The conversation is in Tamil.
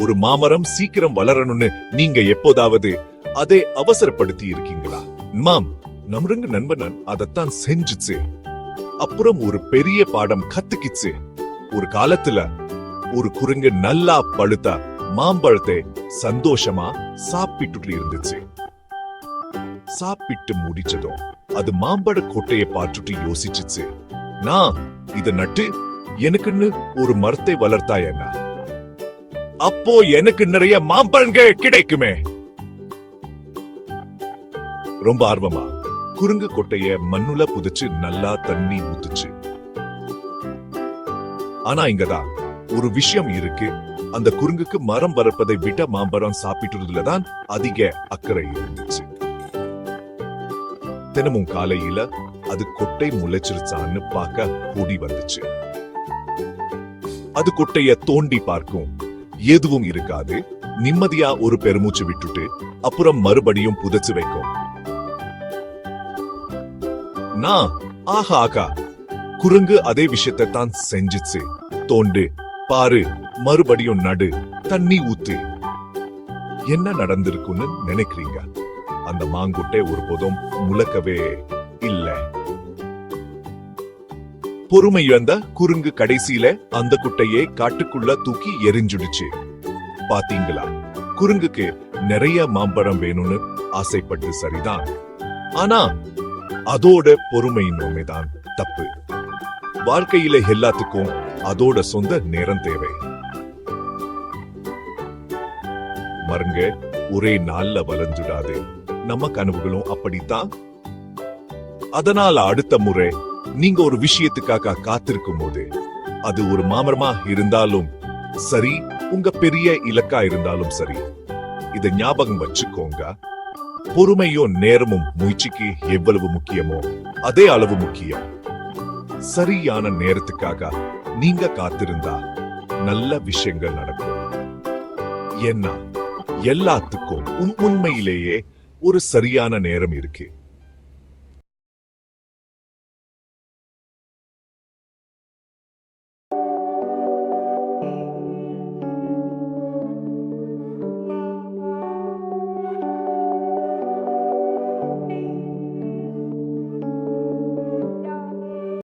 ஒரு மாமரம் சீக்கிரம் வளரணும்னு நீங்க எப்போதாவது அதை அவசரப்படுத்தி இருக்கீங்களா? மாம், நம்மருங்க நண்பன் அதத்தான் செஞ்சுச்சு. அப்புறம் ஒரு பெரிய பாடம் கத்துக்கிச்சு. ஒரு காலத்துல ஒரு குரங்கு நல்லா பழுத்த மாம்பழத்தை சந்தோஷமா சாப்பிட்டு இருந்துச்சு. சாப்பிட்டு முடிச்சதும் அது மாம்பழ கொட்டையை பார்த்துட்டு யோசிச்சுச்சு, நான் இத நட்டு எனக்குன்னு ஒரு மரத்தை வளர்த்தா என்ன, அப்போ எனக்கு நிறைய மாம்பழங்கள் கிடைக்குமே. ரொம்ப ஆர்வமா குரங்கு கொட்டைய மண்ணுல புதைச்சு நல்லா தண்ணி ஊத்துச்சு. ஆனா இங்கதான் ஒரு விஷயம் இருக்கு. அந்த குரங்குக்கு மரம் வளர்ப்பதை விட மாம்பழம் சாப்பிட்டுறதுலதான் அதிக அக்கறை இருந்துச்சு. தினமும் காலையில அது கொட்டை முளைச்சிருச்சான்னு பார்க்க ஓடி வந்துச்சு. அது கொட்டைய தோண்டி பார்க்கும், எதுவும் இருக்காது. நிம்மதியா ஒரு பெருமூச்சு விட்டுட்டு அப்புறம் மறுபடியும் புதைச்சு வைக்கும். நான் ஆகா குரங்கு அதே விஷயத்தை தான் செஞ்சிச்சு. தோண்டு, பாரு, மறுபடியும் நடு, தண்ணி ஊத்து. என்ன நடந்திருக்குன்னு நினைக்கிறீங்க? அந்த மாங்குட்டை ஒருபோதும் முளைக்கவே இல்ல. பொறுமை இழந்த குரங்கு கடைசியில அந்த குட்டையை காட்டுக்குள்ள தூக்கி எரிஞ்சுடுச்சு. பாத்தீங்களா, குரங்குக்கு நிறைய மாம்பழம் வேணும்னு ஆசைப்பட்டு சரிதான். ஆனா அதோட பொறுமையின்மைதான் தப்பு. வாழ்க்கையில எல்லாத்துக்கும் அதோட சொந்த நேரம் தேவை. மரங்க ஒரே நாள்ல வளர்ந்துடாது. நம்ம கனவுகளும் அப்படித்தான். அதனால அடுத்த முறை நீங்க ஒரு விஷயத்துக்காக காத்திருக்கும் போது, அது ஒரு மாமரமா இருந்தாலும் சரி, உங்க பெரிய இலக்கா இருந்தாலும் சரி, இத ஞாபகம் வச்சுக்கோங்க. பொறுமையும் நேரமும் முயற்சிக்கு எவ்வளவு முக்கியமோ அதே அளவு முக்கியம். சரியான நேரத்துக்காக நீங்க காத்திருந்தா நல்ல விஷயங்கள் நடக்கும். என்ன, எல்லாத்துக்கும் உண்மையிலேயே ஒரு சரியான நேரம் இருக்கு.